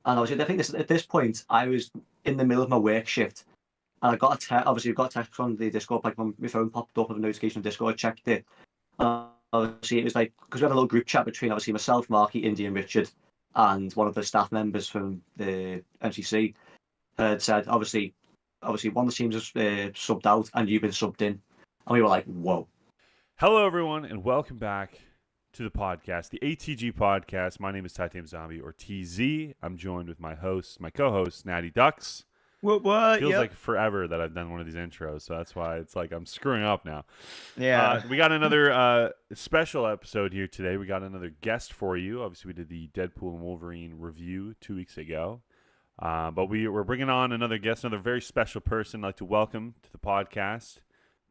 And obviously, I think at this point, I was in the middle of my work shift. And I got a text, obviously, got a text from the Discord, like when my phone popped up with a notification of Discord, I checked it. Obviously, it was like, because we have a little group chat between, obviously, myself, Marky, Indy, and Richard, and one of the staff members from the MCC had said, obviously, one of the teams was subbed out, and you've been subbed in. And we were like, whoa. Hello, everyone, and welcome back to the podcast, the ATG Podcast. My name is Titanium Zombie, or TZ. I'm joined with my co-host, Natty Ducks. What? Feels like forever that I've done one of these intros, so that's why it's like I'm screwing up now. Yeah. We got another special episode here today. We got another guest for you. Obviously, we did the Deadpool and Wolverine review 2 weeks ago. But we're bringing on another guest, another very special person I'd like to welcome to the podcast,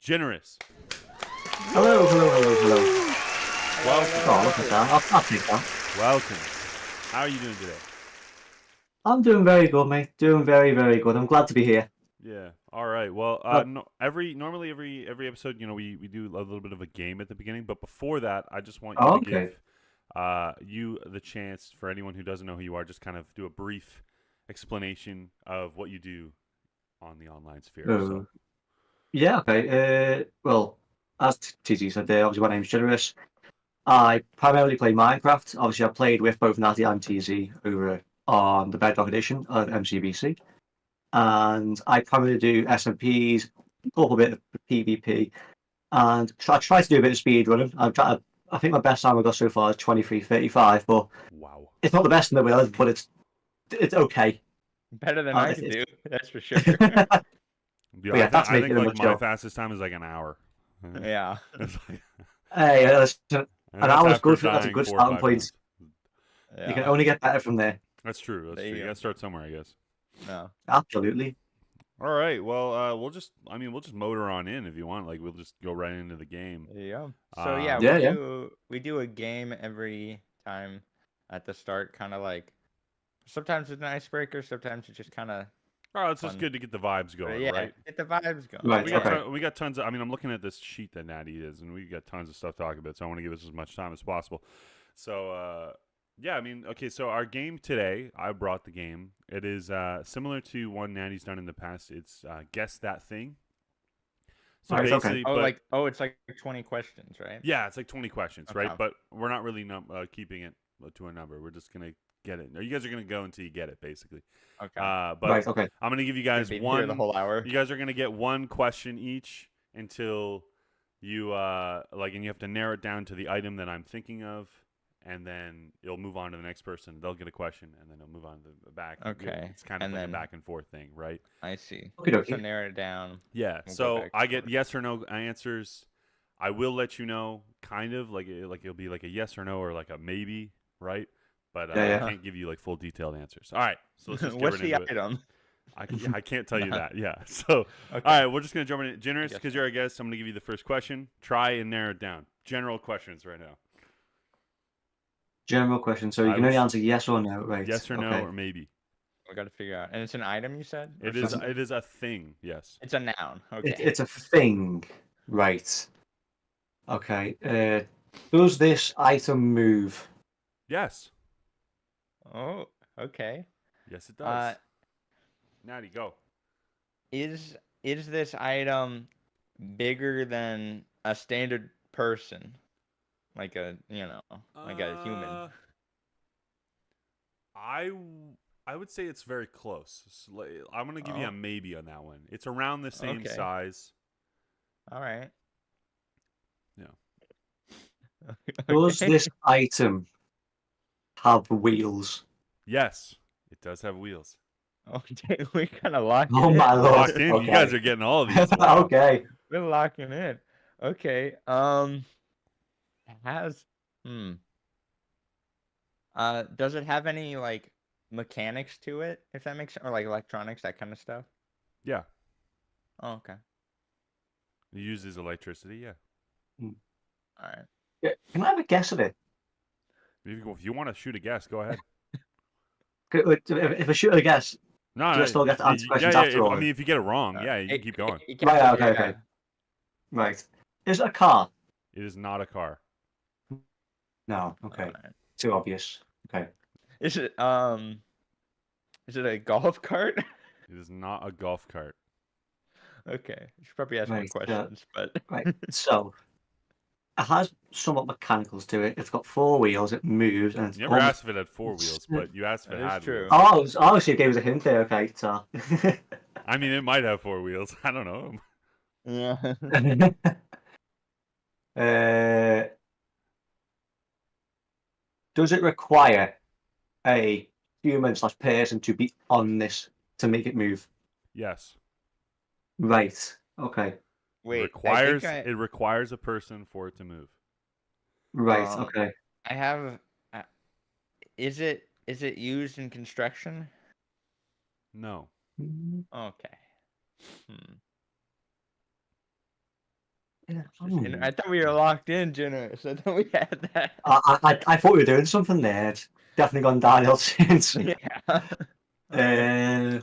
Ginerous. Hello. Welcome. Oh, look at that. I'll take that. Welcome. How are you doing today? I'm doing very good, mate. Doing very, very good. I'm glad to be here. Yeah. All right. Well, normally every episode, we do a little bit of a game at the beginning, but before that, I just want you to give you the chance, for anyone who doesn't know who you are, just kind of do a brief explanation of what you do on the online sphere. So. Yeah. Okay. Well, as TZ said there, obviously my name's Ginerous. I primarily play Minecraft. Obviously, I played with both Natty and TZ over on the Bedrock edition of MCBC. And I primarily do SMPs, a little bit of PvP, and I try to do a bit of speedrunning. I think my best time I got so far is 23:35, but wow, it's not the best in the world, but it's okay. Better than I can do, that's for sure. I think like my fastest time is like an hour. Yeah. Hey, listen, an hour is good. That's a good starting point. Yeah. You can only get better from there. That's true. That's true. You gotta start somewhere, I guess. No. Absolutely. All right. Well, we'll just motor on in if you want. Like, we'll just go right into the game. Yeah. So we do a game every time at the start, kind of like. Sometimes it's an icebreaker. Sometimes it's just kind of. Oh, it's just good to get the vibes going, right? Get the vibes going. Right, we got tons of. I'm looking at this sheet that Natty is, and we got tons of stuff to talk about. So I want to give us as much time as possible. So, yeah, okay. So our game today, I brought the game. It is similar to one Natty's done in the past. It's Guess That Thing. So basically, it's like 20 questions, right? Yeah, it's like 20 questions, right? But we're not really keeping it to a number. We're just gonna get it. You guys are gonna go until you get it, basically. Okay. I'm gonna give you guys one. The whole hour. You guys are gonna get one question each until you and you have to narrow it down to the item that I'm thinking of, and then you'll move on to the next person. They'll get a question, and then they'll move on to the back. Okay. It's kind of like a back and forth thing, right? I see. Okay. So narrow it down. Yeah. So I get yes or no answers. I will let you know, kind of like it'll be like a yes or no or like a maybe, right? But I can't give you like full detailed answers. All right, so let's just get What's right into the item? I can't tell you that. Yeah. So all right, we're just gonna jump in. Ginerous, because you're our guest, I'm gonna give you the first question. Try and narrow it down. General questions right now. General question. So you can only answer yes or no, right? Yes or no or maybe. We got to figure out. And it's an item, you said? It is a thing. Yes. It's a noun. Okay. It's a thing, right? Okay. Does this item move? Yes. Oh, okay. Yes, it does. Natty, go. Is this item bigger than a standard person? Like a human? I would say it's very close. So, I'm going to give you a maybe on that one. It's around the same size. All right. Yeah. Does this item have wheels? Yes, it does have wheels. Okay, we kind of locked in. Oh my lord! Locked in. Okay. You guys are getting all of these. Wow. Okay. We're locking in. Okay. Does it have any like mechanics to it? If that makes sense, or like electronics, that kind of stuff? Yeah. Oh, okay. It uses electricity. Yeah. All right. Yeah. Can I have a guess of it? If you want to shoot a guess, go ahead. If I shoot a guess, do I still get to answer questions after all? I mean, if you get it wrong, you can keep going. Okay. Right. Is it a car? It is not a car. No. Okay. Too obvious. Okay. Is it Is it a golf cart? It is not a golf cart. Okay, you should probably ask more Right, questions, but Right. So it has somewhat mechanicals to it. It's got 4 wheels. It moves, and it's You never almost... asked if it had 4 wheels, but you asked if it That is had true. wheels. Oh, so you gave us a hint there. Okay, so. I mean, it might have 4 wheels. I don't know. yeah. Does it require a human/person to be on this to make it move? Yes. Right. Okay. Wait, It requires a person for it to move. Right. Okay. I have. Is it used in construction? No. Okay. Yeah. I thought we were locked in, Ginerous. I thought we had that. I thought we were doing something there. It's definitely gone downhill since. Yeah. Yeah,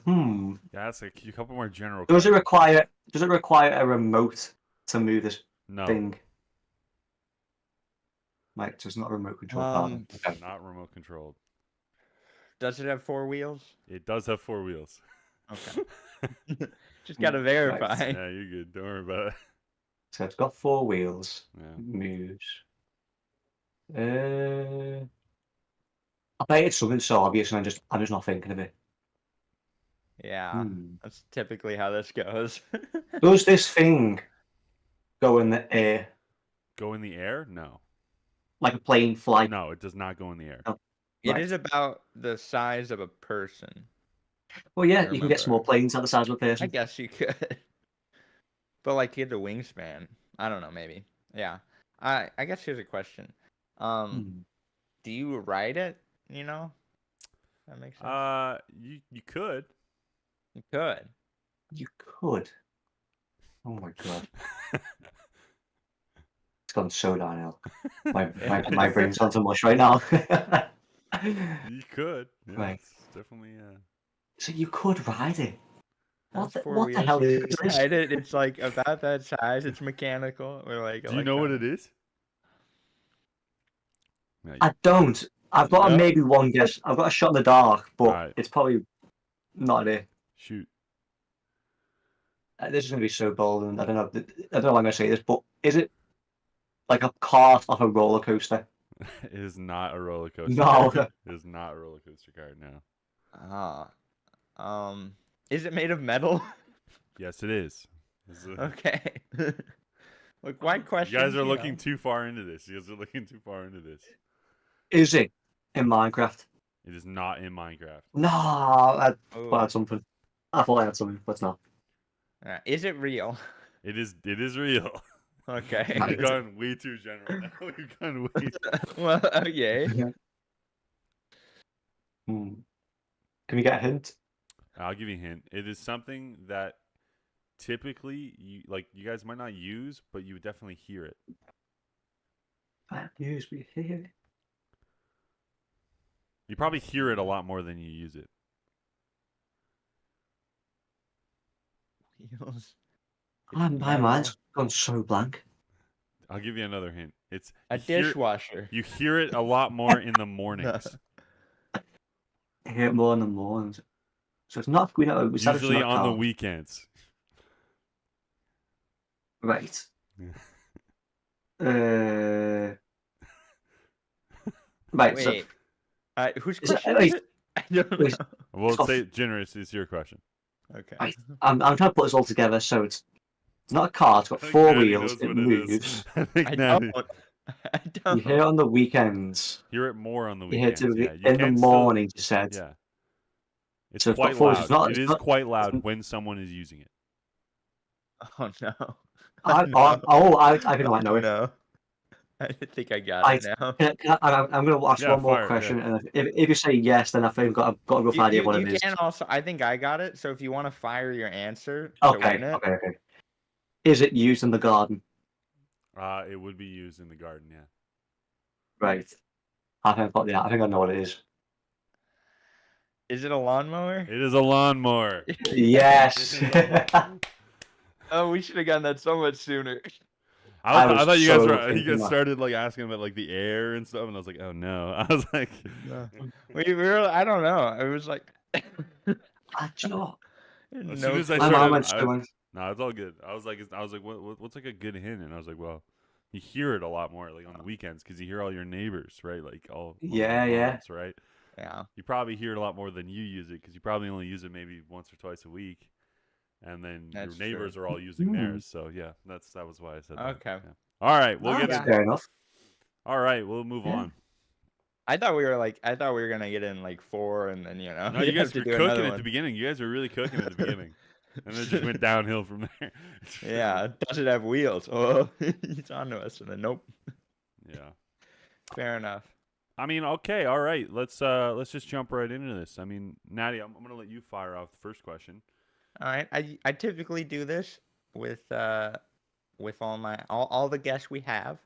that's a couple more general. Does it require a remote to move this No. thing? Like, so it's not a remote control. Okay. Not remote controlled. Does it have 4 wheels? It does have 4 wheels. Okay. Just gotta verify. Right. Yeah, you're good. Don't worry about it. So it's got 4 wheels. Yeah. Moves. I bet it's something so obvious, and I'm just not thinking of it. Yeah, that's typically how this goes. Does this thing go in the air? Go in the air? No. Like a plane fly? No, it does not go in the air. Oh, It right. is about the size of a person. Well, yeah, you can get small planes at the size of a person. I guess you could. But like you had the wingspan. I don't know, maybe. Yeah. I guess here's a question. Do you ride it? You know? That makes sense. You could. You could. You could. Oh my god. It's gone so downhill. My brain's gone to mush right now. You could. Yeah, Right. it's definitely. So you could ride it. What the Wheels. hell You is can this? ride it. It's like about that size. It's mechanical. Or like. Do you know what it is? No, I don't. I've got No? maybe one guess. I've got a shot in the dark, but Right. it's probably not it. Shoot. This is going to be so bold, and I don't know why I'm going to say this, but is it like a cart off a roller coaster? It is not a roller coaster. No. Card. It is not a roller coaster card. No. Is it made of metal? Yes, it is. Okay. Look, why question? You guys are looking too far into this. Is it in Minecraft? It is not in Minecraft. No, I thought I had something. I thought I had something, but it's not. Is it real? It is real. Okay. We've gone way too general now. We've gone way too... Well, okay. Can we get a hint? I'll give you a hint. It is something that typically you guys might not use, but you would definitely hear it. Use we hear it. You probably hear it a lot more than you use it. Wheels. My mind's gone so blank. I'll give you another hint. It's a dishwasher. You hear it a lot more in the mornings. I hear it more in the mornings. So it's not. Usually on the weekends. Right. Yeah. Right. Wait. Whose Is question it- is it? I don't know. We'll say Ginerous is your question. Okay. Right. I'm trying to put this all together. So it's not a car. It's got I think 4 Natty wheels. knows It what moves. is. I think I Natty. don't. You hear it on the weekends. Hear it more on the You hear it weekends. in the morning. You said. Yeah. It's So it's quite got 4 loud. wheels. It's not- It it's is not- quite loud when someone is using it. Oh no. I think I might know it. No. I think I got it now. I'm going to ask Yeah, one more fire, question, and if you say yes, then I think I've got a rough idea of what it You is. can also. I think I got it. So if you want to fire your answer to Okay, win it, okay. Is it used in the garden? It would be used in the garden, yeah. Right. I think I know what it is. is it a lawnmower? It is a lawnmower. Yes. Oh, we should have gotten that so much sooner. I thought you guys so were. You thinking guys that. started asking about the air and stuff, and I was like, oh no. I was like, No. we were. I don't know. It was like Do you know what? As soon as I My mom started, went no, it's all good. I was like, what's like a good hint? And I was like, well, you hear it a lot more like on the weekends because you hear all your neighbors, right? Like all the yeah. moms, right? Yeah. You probably hear it a lot more than you use it because you probably only use it maybe once or twice a week, and then That's your neighbors true. are all using theirs. So yeah, that was why I said that. Okay. Yeah. All right, we'll No, get that's it. fair enough. All right, we'll move Yeah. on. I thought we were gonna get in like 4, and then No, you guys have to were do cooking another at one. the beginning. You guys were really cooking at the beginning, and then it just went downhill from there. Yeah, does it have wheels? Oh, he's onto us, and then nope. Yeah. Fair enough. I mean, okay, all right. Let's just jump right into this. I mean, Natty, I'm gonna let you fire off the first question. All right, I typically do this with all the guests we have.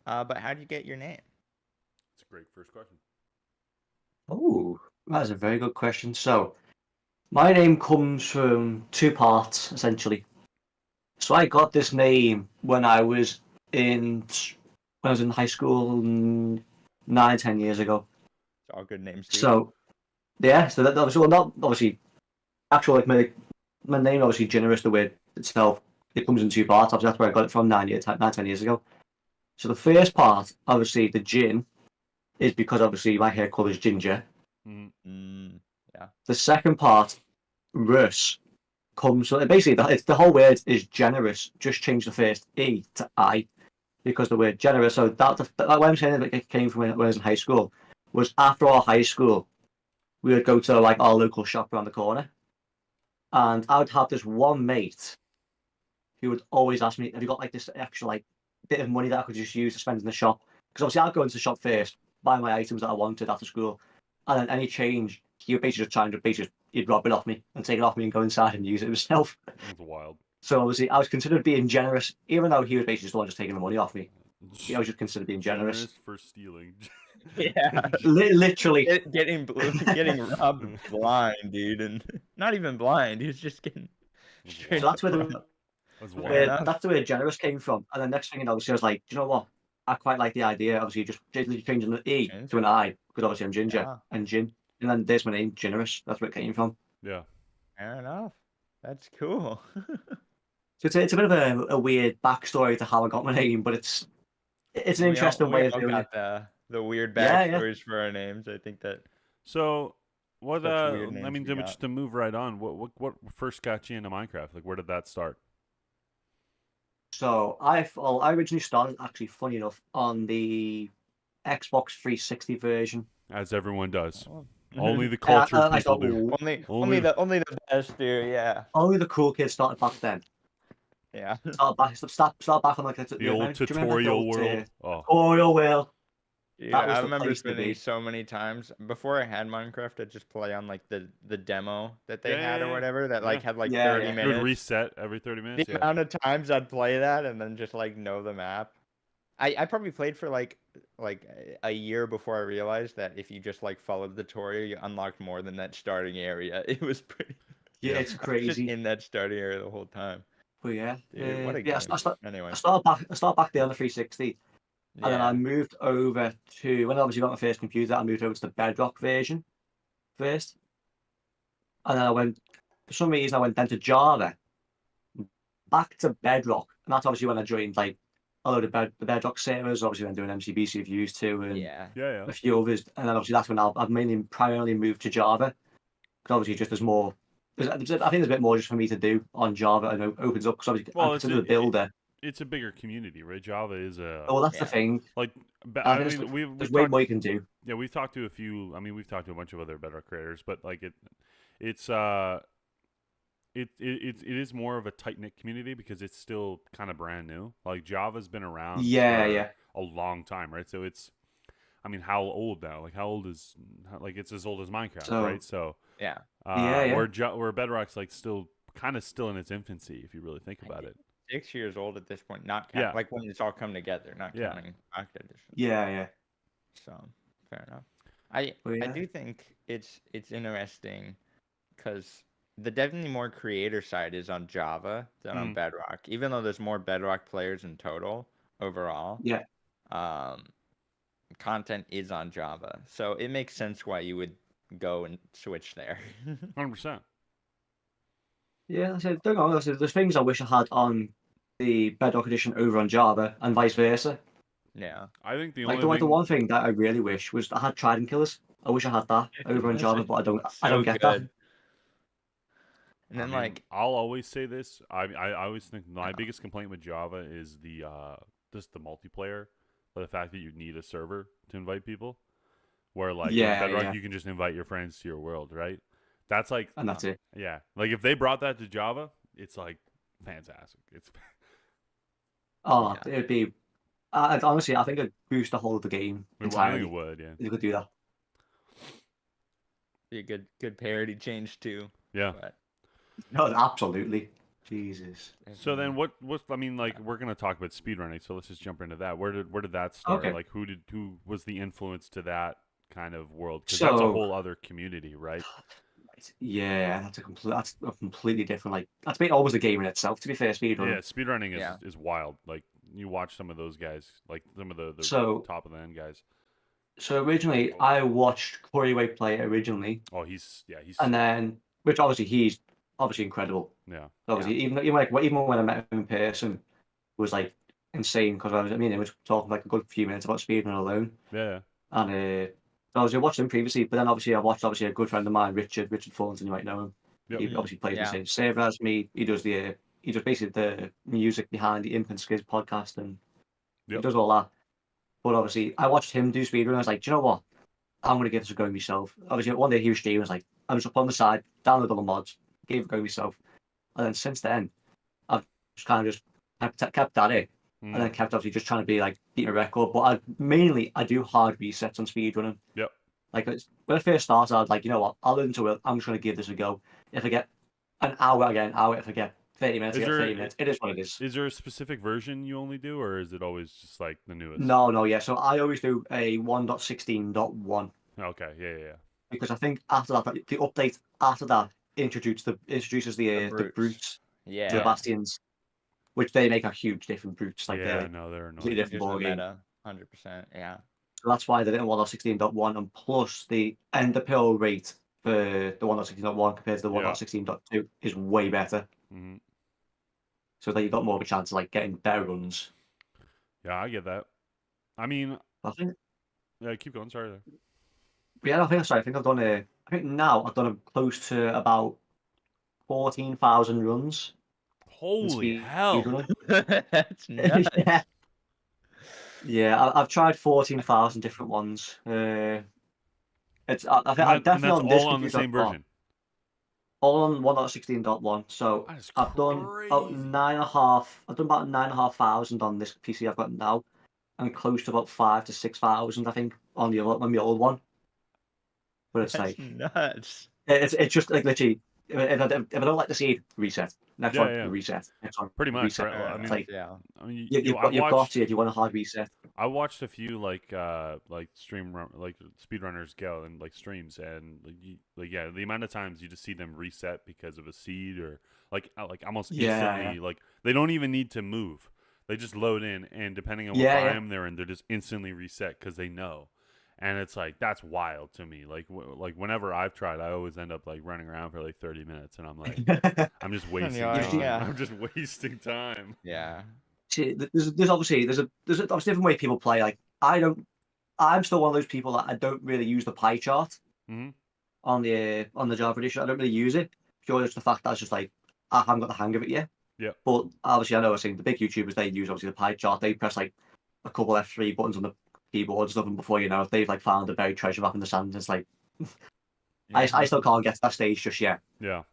But how do you get your name? It's a great first question. Oh, that's a very good question. So, my name comes from 2 parts, essentially. So I got this name when I was in high school 9-10 years ago. It's all good names, dude. So yeah, so that obviously, well, not obviously actual like my name, obviously Ginerous, the word itself, it comes in 2 parts. Obviously, that's where I got it from 9-10 years ago. So the first part, obviously, the gin, is because obviously my hair colour is ginger. Yeah. The second part, Rus, comes from basically it's the whole word is generous. Just change the first E to I, because the word generous. So that what I'm saying that it came from when I was in high school was after our high school, we would go to like our local shop around the corner, and I would have this one mate who would always ask me, "Have you got like this extra like bit of money that I could just use to spend in the shop?" Because obviously I'd go into the shop first, buy my items that I wanted after school, and then any change he would basically just try and he'd rob it off me and take it off me and go inside and use it himself. That's wild. So obviously I was considered being generous, even though he was basically just the one just taking the money off me. I was just considered being generous. For stealing. Yeah. Literally. Getting robbed blind, dude, and not even blind. He was just getting. So that's where that's where generous came from. And the next thing, obviously, I was like, do you know what? I quite like the idea. Obviously, just changing the E to an I because obviously I'm ginger and gin, and then there's my name, Ginerous. That's where it came from. Yeah. Fair enough. That's cool. So it's a bit of a weird backstory to how I got my name, but it's an interesting way of doing it. The weird backstories for our names. I think that. So what? I mean, just to move right on. What first got you into Minecraft? Like, where did that start? So I originally started, actually, funny enough, on the Xbox 360 version. As everyone does. Only the cultured people do. Only the best do. Yeah. Only the cool kids started back then. Yeah. Start back on like the old tutorial world. Tutorial world. Yeah, I remember spending so many times before I had Minecraft. I'd just play on like the demo that they had or whatever that like had like 30 minutes. It would reset every 30 minutes. The amount of times I'd play that and then just like know the map. I probably played for like a year before I realized that if you just like followed the tutorial, you unlocked more than that starting area. It was pretty. Yeah, it's crazy. Just in that starting area the whole time. But yeah, dude, what a game. Anyway, I started back there on the 360, and then I moved over to when I obviously got my first computer. I moved over to the Bedrock version first, and then I went for some reason I went then to Java, back to Bedrock, and that's obviously when I joined like a load of the Bedrock servers. Obviously, then doing MCBC if used to, and a few others, and then obviously that's when I've primarily moved to Java because obviously just there's more. I think there's a bit more just for me to do on Java, and it opens up because obviously I'm considered a builder. It's a bigger community, right? Java is a. Oh, well, that's the thing. Like, there's way more you can do. Yeah, we've talked to a few. I mean, we've talked to a bunch of other Bedrock creators, but like it is more of a tight knit community because it's still kind of brand new. Like Java's been around for a long time, right? So it's. I mean, how old now? Like, how old is it's as old as Minecraft, right? So where Bedrock's like still in its infancy, if you really think about it. 6 years old at this point, not counting, like when it's all come together, not counting Pocket Edition. Yeah. So fair enough. I do think it's interesting because the definitely more creator side is on Java than on Bedrock, even though there's more Bedrock players in total overall. Yeah. Content is on Java, so it makes sense why you would go and switch there. 100%. Yeah, don't get me wrong, there's things I wish I had on the Bedrock edition over on Java, and vice versa. Yeah. I think the Like only the one thing that I really wish was I had Trident Killers. I wish I had that over on Java, but I don't get that. And then I'll always say this. I always think my biggest complaint with Java is the just the multiplayer, but the fact that you need a server to invite people. Where with Bedrock you can just invite your friends to your world, right? That's like, and that's it. Yeah, like if they brought that to Java, it's like fantastic. It's it'd be. Honestly, I think it'd boost the whole of the game entirely. I think it would, yeah. You could do that. Be a good parody change too. Yeah. But... No, absolutely. Jesus. So then, what? I mean, like we're gonna talk about speedrunning, so let's just jump into that. Where did that start? Okay. Like, who was the influence to that kind of world? Because that's a whole other community, right? Yeah, that's a completely different. Like that's almost a game in itself. To be fair, speedrunning. Yeah, speedrunning is wild. Like you watch some of those guys, like some of the top of the end guys. So originally, I watched Corey play it originally. Oh, he's and then which obviously he's incredible. Yeah. Obviously, even when I met him in person, it was like insane because it was talking like a good few minutes about speedrunning alone. Yeah. And I watched him previously, but then obviously I watched a good friend of mine, Richard Thornton, you might know him. Yep. He obviously plays the same server as me. He does basically the music behind the Imp and Skiz podcast, and he does all that. But obviously, I watched him do speedrun. I was like, do you know what? I'm going to give this a go myself. Obviously, one day he was streaming. I was like, I was up on the side, downloaded all the mods, gave it a go myself. And then since then, I've just kind of kept at it. And then kept obviously just trying to be like beat a record. But I do hard resets on speedrunning. Yep. Like when I first started, I was like, you know what? I'll listen to it. I'm just going to give this a go. If I get an hour, I get an hour. If I get 30 minutes, I get 30 minutes. It is what it is. Is there a specific version you only do, or is it always just like the newest? No, yeah. So I always do a 1.16.1. Okay, yeah. Because I think after that, the update after that introduces the brutes, the bastions, which they make a huge different brutes. Like they're completely different ballgame. 100%, yeah. So that's why they did 1.16.1, and plus the ender pearl rate for the 1.16.1 compared to the 1.16.2 is way better. Mm-hmm. So that you got more of a chance of like getting better runs. Yeah, I get that. I mean, yeah, keep going. Sorry. Yeah, I think I've done I think now I've done close to about 14,000 runs. Holy hell! That's nuts. Yeah, I've tried 14,000 different ones. I think I'm definitely on this. All on the same version. All on 1.16.1. So I've done about 9.5. I've done about 9,500 on this PC I've got now, and close to about 5,000 to 6,000, I think, on the old one. But it's That's like nuts. It's just like literally. If I don't like to see it, reset. Next one, reset. Next one, pretty much. Reset. Right? Well, I mean, you've got to if you want a hard reset. I watched a few like speedrunners go and like streams, and the amount of times you just see them reset because of a seed or like almost instantly. Like they don't even need to move; they just load in, and depending on what biome they're in, they're just instantly reset because they know. And it's like that's wild to me. Like whenever I've tried, I always end up like running around for like 30 minutes, and I'm like, I'm just wasting time. Yeah. I'm just wasting time. Yeah. See, there's obviously different way people play. Like I'm still one of those people that I don't really use the pie chart on the Java edition. I don't really use it purely just the fact that it's just like I haven't got the hang of it yet. Yeah. But obviously, I know the big YouTubers, they use obviously the pie chart. They press like a couple F3 buttons on the keyboard and stuff, and before you know it, they've like found a buried treasure map in the sand. It's like I still can't get to that stage just yet. Yeah.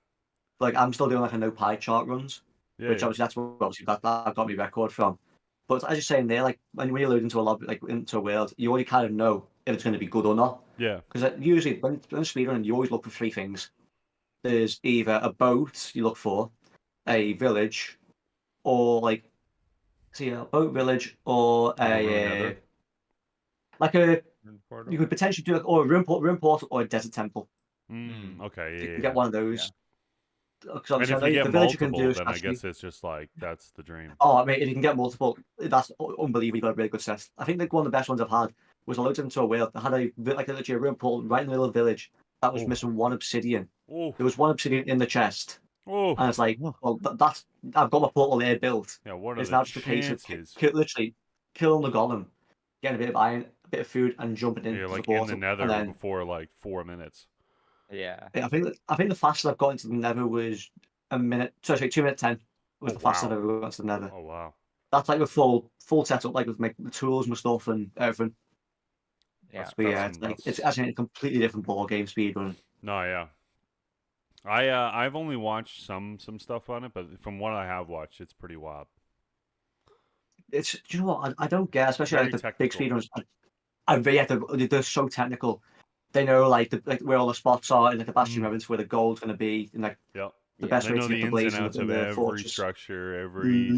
Like I'm still doing like a no pie chart runs, which obviously that's where that got me record from. But as you're saying there, like when you load into a lobby, like into a world, you already kind of know if it's going to be good or not. Yeah. Because usually when speedrunning, you always look for three things. There's either a boat you look for, a village, or like a boat, village, or a you could potentially do or a room portal or a desert temple. Okay, you can get one of those. And if you get multiple, then I guess it's just like that's the dream. Oh, mate, if you can get multiple, that's unbelievable. You got a really good set. I think one of the best ones I've had was I loaded into a world that had literally a room portal right in the middle of the village, that was missing one obsidian. Oh. There was one obsidian in the chest. Oh. And it's like, well, that's I've got my portal there built. Yeah, what are It's the now just a case of literally killing the golem, getting a bit of iron, a bit of food, and jumping into the portal. In the nether then, before like 4 minutes. Yeah. I think the fastest I've got into the nether was 2 minute 10 was the fastest I've ever got into the nether. Oh wow. That's like a full setup, like with the tools and stuff and everything. Yeah. It's actually a completely different ball game speedrun. No, yeah. I've only watched some stuff on it, but from what I have watched, it's pretty wild. Do you know what? I don't get, especially Very like the technical. big speedrunners. They're so technical. They know like where all the spots are and like the bastion ribbons where the gold's going to be and like the best way to get the blaze and outs of every fortress. structure, everything.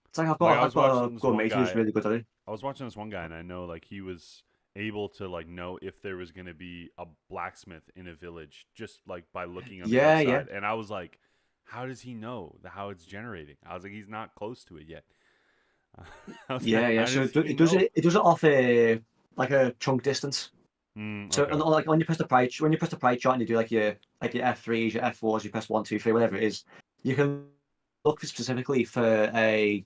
It's like I've got a good mate who's really good at it. I was watching this one guy, and I know like he was able to like know if there was going to be a blacksmith in a village just like by looking on the outside. Yeah. And I was like, how does he know how it's generating? I was like, he's not close to it yet. So it does it off a chunk distance. So and like when you press the pie chart and you do like your F3s, your F4s, you press 1, 2, 3, whatever it is, you can look specifically for a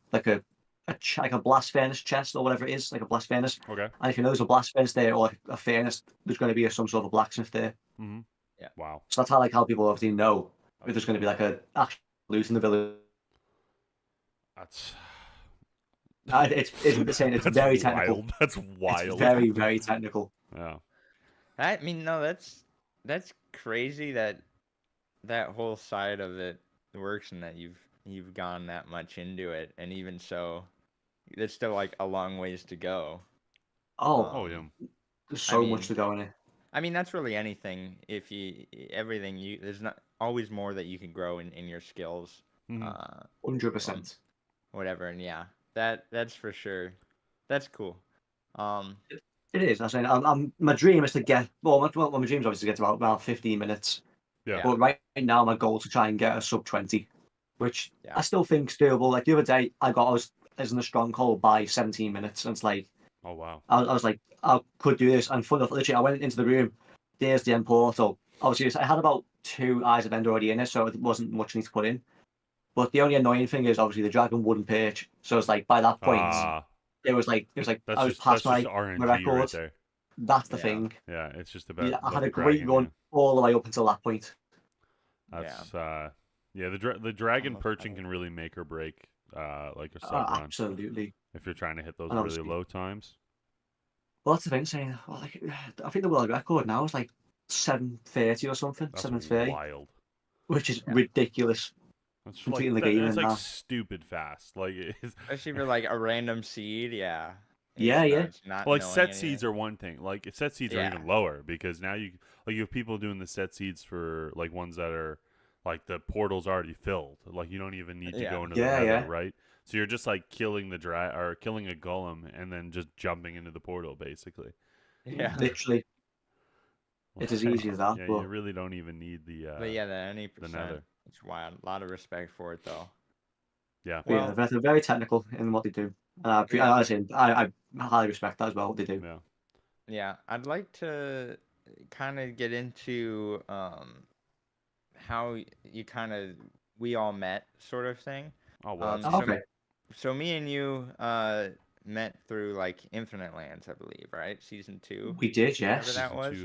blast furnace chest or whatever it is, like a blast furnace. Okay. And if you know there's a blast furnace there or a furnace, there's going to be some sort of a blacksmith there. Mm-hmm. Yeah. Wow. So that's how people obviously know if there's going to be like a actual loot in the village. That's. It's insane. It's very technical. Wild. That's wild. It's very, very technical. Yeah. I mean, no, that's crazy that whole side of it works and that you've gone that much into it, and even so, there's still like a long ways to go. Oh yeah. There's so much to go in it. I mean, that's really anything. There's not always more that you can grow in your skills. 100%. Whatever, and yeah. That's for sure. That's cool. It is. I'm saying, my dream is to get. My dream is obviously to get to about 15 minutes. Yeah. But right now, my goal is to try and get a sub 20, which I still think is doable. Like the other day, I was in a stronghold by 17 minutes, and it's like, oh wow. I was like, I could do this. And fun enough, literally, I went into the room. There's the end portal. Obviously, I had about 2 Eyes of End already in it, so it wasn't much need to put in. But the only annoying thing is obviously the dragon wouldn't perch. So it's like by that point, it was like I was past my record. Right there. That's the thing. Yeah, it's just about. I had a great run all the way up until that point. That's the dragon perching can really make or break like a sub run. Absolutely. If you're trying to hit those really low times. Well, that's the thing. Saying, I think the world record now is like 7:30 or something. 7:30. Wild. Which is ridiculous. That's completing the game. It's like stupid fast. Like especially for like a random seed. Yeah. Yeah. Like set seeds are one thing. Like set seeds are even lower because now you have people doing the set seeds for like ones that are like the portal's already filled. Like you don't even need to go into the nether, right? So you're just like killing killing a golem and then just jumping into the portal basically. Yeah. Literally. It's as easy as that. Yeah, you really don't even need the but yeah, the any percent. The nether. It's wild. A lot of respect for it though. Yeah. Well, they're very technical in what they do. I highly respect that as well, what they do. Yeah, I'd like to kind of get into how we all met sort of thing. Oh, well, okay. So me and you met through like Infinite Lands, I believe, right? Season 2. We did, yes. Whatever that was.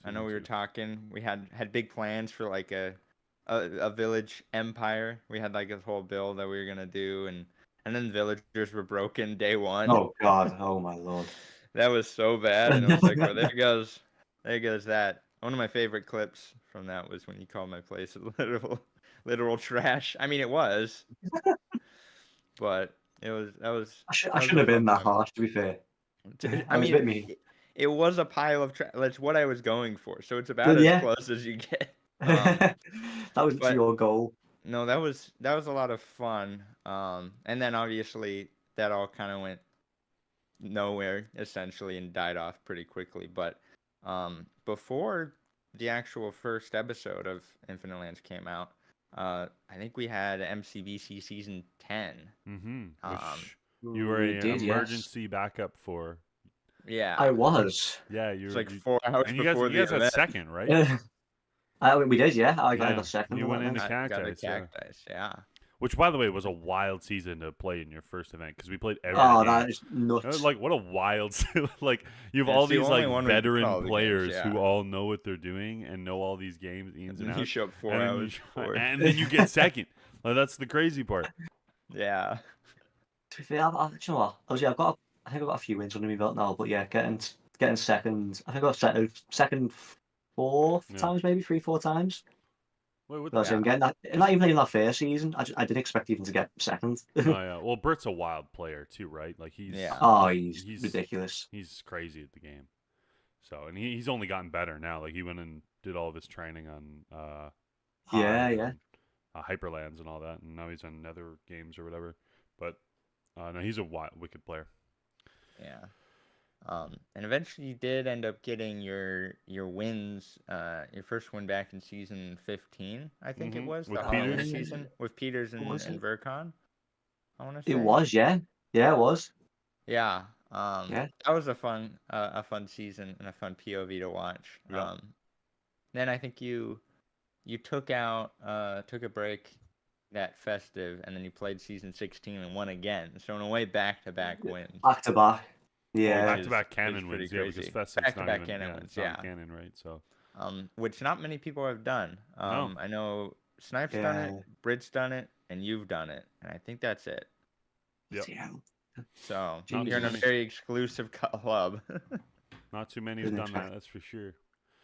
I know we were talking. We had big plans for like a village empire. We had like this whole build that we were gonna do, and then villagers were broken day 1. Oh God! Oh my Lord! That was so bad, and it was like, well, there goes that. One of my favorite clips from that was when you called my place literal trash. I mean, it was, but it was. I shouldn't have been that harsh, to be fair. I mean, a bit mean. It was a pile of trash. That's what I was going for. So it's about as close as you get. That was your goal. No, that was a lot of fun. And then obviously that all kind of went nowhere essentially and died off pretty quickly. But before the actual first episode of Infinite Lands came out, I think we had MCBC season 10. Mm-hmm. Which you were an emergency backup for. Yeah. I was. Yeah, you It's were. like 4 hours And you before guys the had event. second, right? We did, yeah. I Yeah, got second. you on went that into night. I got a Cactus, yeah. cactus, yeah. Which, by the way, was a wild season to play in your first event because we played every Oh, game. that is nuts. Like, what a wild... like, you have Yeah, all it's the these, only like, one we put veteran all the games, players who yeah. all know what they're doing and know all these games, the ins and And you outs. show up 4 and then hours before. and then you get second. Like, that's the crazy part. Yeah. To be fair, you know what? Obviously, I think I've got a few wins under my belt now, but yeah, getting second. I think I got second 4 times, maybe 3-4 times. Wait, what? I'm getting that. Not even in that first season. I didn't expect even to get second. Oh yeah. Well, Britt's a wild player too, right? Like he's he's ridiculous. He's crazy at the game. So, and he's only gotten better now. Like he went and did all of his training on Hyperlands and all that, and now he's on Nether games or whatever. But no, he's a wicked player. Yeah. And eventually you did end up getting your wins, your first win back in season 15, I think it was, with the Halloween Peters? season, with Peters and Vercon, I want to say. It was, yeah. Yeah, it was. Yeah. Yeah. That was a fun season and a fun POV to watch. Yeah. Then I think you took a break that festive, and then you played season 16 and won again. So in a way, back-to-back wins. Back to back. Yeah. Back-to-back canon wins, yeah, because Festive's back-to-back not even canon wins, it's not canon, right? So, which not many people have done. No. I know Snipe's done it, Brit's done it, and you've done it, and I think that's it. Yep. So Not you're in a many. very exclusive club. Not too many have done that, that's for sure.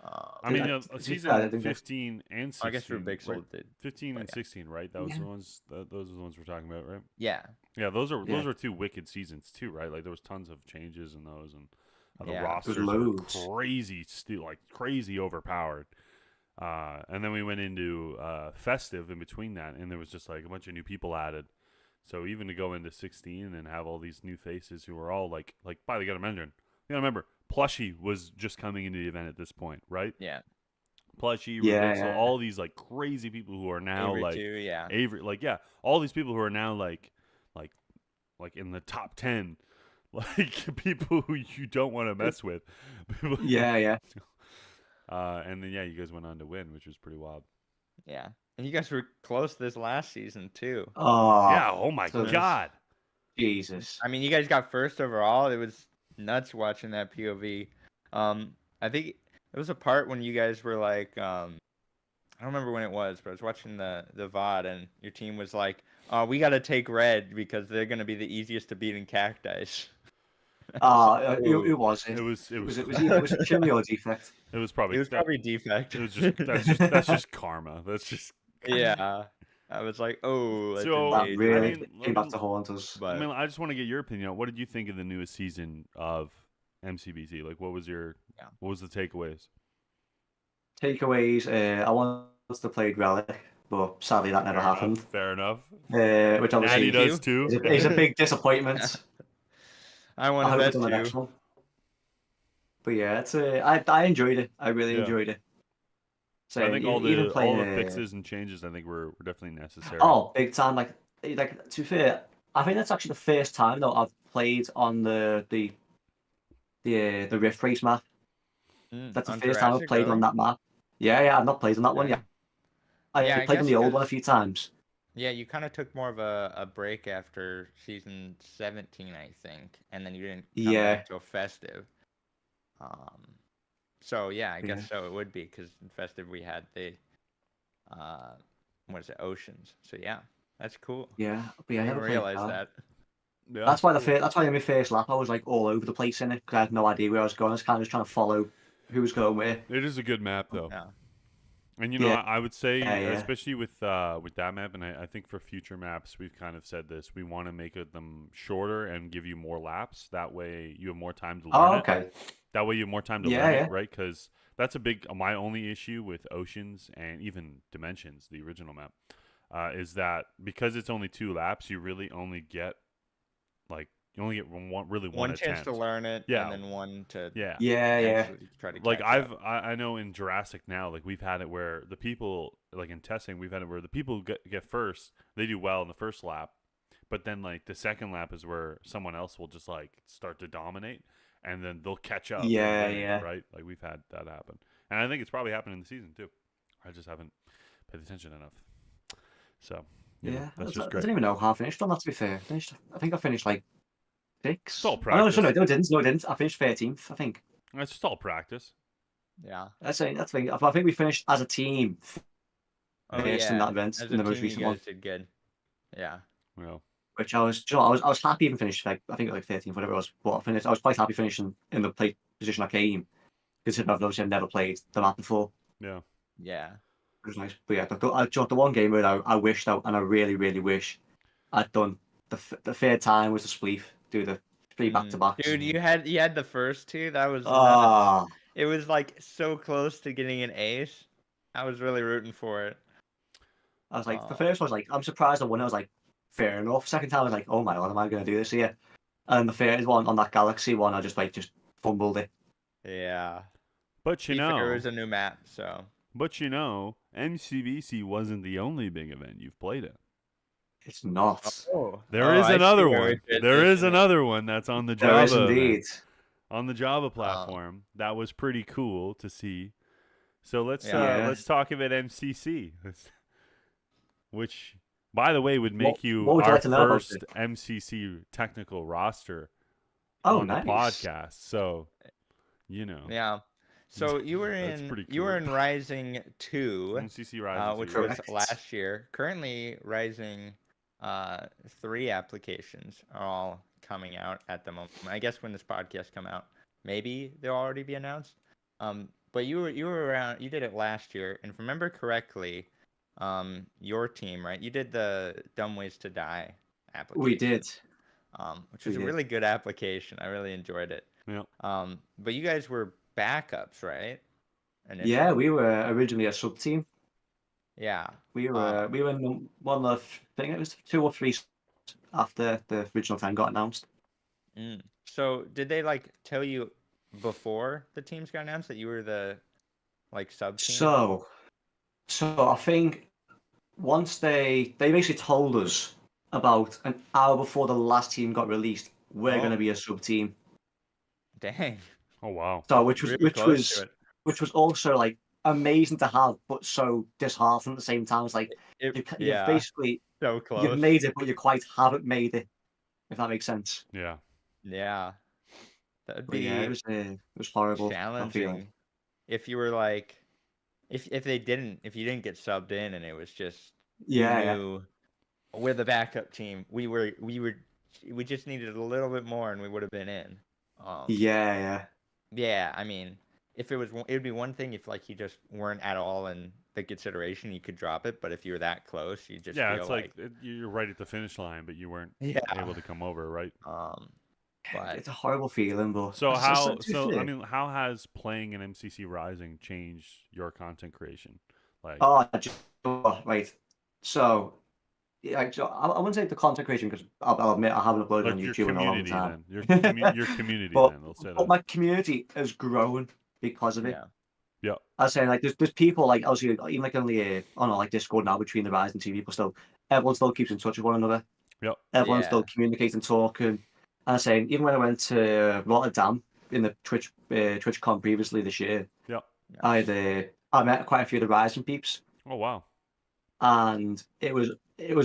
I Yeah, mean, to be season fair, I think 15 and 16. I guess Big Soul did. 15 and yeah. 16, right? That was the ones. Those are the ones we're talking about, right? Yeah. Yeah, those are two wicked seasons too, right? Like there was tons of changes in those, and the Yeah. rosters There's were loads. crazy overpowered. And then we went into Festive in between that, and there was just like a bunch of new people added. So even to go into 16 and have all these new faces who are all like, by the way, you gotta remember, Plushie was just coming into the event at this point, right? Yeah. Plushie, Yeah, so all these like crazy people who are now Avery like too, yeah. Avery, all these people who are now like in the top 10, like people who you don't want to mess with. Yeah. And then you guys went on to win, which was pretty wild. Yeah. And you guys were close this last season too. Oh. Yeah. Oh my God. Jesus. I mean, you guys got first overall. It was nuts watching that POV. I think it was a part when you guys were like, I don't remember when it was, but I was watching the VOD, and your team was like, we got to take red because they're going to be the easiest to beat in Cactus. It was. It was a chimney or defect. It was probably defect. It was that's just karma. That's just yeah. I was like, oh, That really came back to haunt us. But I just want to get your opinion. What did you think of the newest season of MCBC? Like, what was the takeaways? I wanted to play Relic, but sadly that never happened. Fair enough. Which obviously Natty does too. It's a big disappointment. I want to bet too. But yeah, I enjoyed it. I really enjoyed it. So I think all the fixes and changes, I think were definitely necessary. Oh, big time! Like to be fair, I think that's actually the first time though I've played on the Rift Race map. That's the first time I've played on that map. Yeah, I've not played on that one yet. I played on the old one a few times. Yeah, you kind of took more of a break after season 17, I think, and then you didn't come back till Festive. So yeah, I guess so. It would be because in Festive we had the Oceans. So yeah, that's cool. Yeah, but I never realized that. Yeah, that's why in my first lap I was like all over the place in it because I had no idea where I was going. I was kind of just trying to follow who was going where. It is a good map though. Yeah. And I would say, especially with that map, and I think for future maps, we've kind of said this. We want to make them shorter and give you more laps. That way, you have more time to learn it. That way, you have more time to learn it, right? Because that's my only issue with Oceans and even Dimensions, the original map, is that because it's only 2 laps, you really only get one chance to learn it, and then one to try to like catch up. I know in Jurassic now, like we've had it where the people like in testing, we've had it where the people who get first, they do well in the first lap, but then like the second lap is where someone else will just like start to dominate, and then they'll catch up. Yeah, and win, yeah. Right? Like we've had that happen, and I think it's probably happened in the season too. I just haven't paid attention enough. So Yeah, that's I just don't great. even know how I finished on that, to be fair. I think I finished like 6. It's all Oh, no, practice. no, I didn't. No, I didn't. I finished 13th, I think. It's just all practice. Yeah. That's the thing. I think we finished as a team Oh first in yeah. that event, As in a the most team, you recent one. guys did good. Yeah. Well, Which I was, you know, I was happy even finished, like, I think like 13th, whatever it was. But I was quite happy finishing in the position I came, considering I've never played the map before. yeah. Yeah. It was nice. But yeah, the one game where I wished out, and I really, really wish I'd done the third time was the spleef, do the 3 back-to-backs. Dude, you had the first 2. That was nuts. Ah, It was like so close to getting an ace. I was really rooting for it. I was like, the first one was like, I'm surprised I won. I was like, fair enough. Second time I was like, oh my god, am I going to do this here? And the third one on that Galaxy one, I just fumbled it. Yeah. But you To be fair, it know, was a new map, so. but you know, MCBC wasn't the only big event you've played at. It's not. Oh. There is another one. There There is another one that's on the Java There is event. indeed. On the Java platform. That was pretty cool to see. So let's talk about MCC, which, by the way, would make you what would you our like to know about first MCC technical roster Oh, on nice. the podcast. So, you know, Yeah. So you were That's in pretty you were cool. in Rising 2, MCC Rising, which 2, was Correct. last year. Currently, Rising 3 applications are all coming out at the moment. I guess when this podcast come out, maybe they'll already be announced. But you were around. You did it last year, and if I remember correctly, your team, right? You did the Dumb Ways to Die application. We did. Which was a really good application. I really enjoyed it. Yeah. But you guys were backups, right? Initially? Yeah, we were originally a sub team. Yeah. We were one of, I think it was 2 or 3 after the original time got announced. So did they like tell you before the teams got announced that you were the sub team? So I think once they basically told us about an hour before the last team got released, we're going to be a sub team. Dang. Oh wow. So which was also like amazing to have, but so disheartening at the same time. It's like you're basically so close. You've made it, but you quite haven't made it. If that makes sense. Yeah. Yeah. That'd be it was horrible. Challenging. If you were like, if you didn't get subbed in and it was just you knew we're the backup team. We just needed a little bit more and we would have been in. Yeah, I mean, if it would be one thing if you just weren't at all in the consideration, you could drop it. But if you were that close, you just feel it's like you're right at the finish line, but you weren't able to come over, right? But it's a horrible feeling. But so I mean, how has playing an MCC Rising changed your content creation? Right. So I wouldn't say the content creation because I'll admit I haven't uploaded on YouTube in a long time. Your community, but, then let's say but that. my community has grown because of it. Yeah. I was saying there's people obviously even only on Discord now between the Rising team people still everyone still keeps in touch with one another. Yep. Everyone's still communicating, talking. And I was saying even when I went to Rotterdam in the TwitchCon previously this year, I met quite a few of the Rising peeps. Oh wow. And it was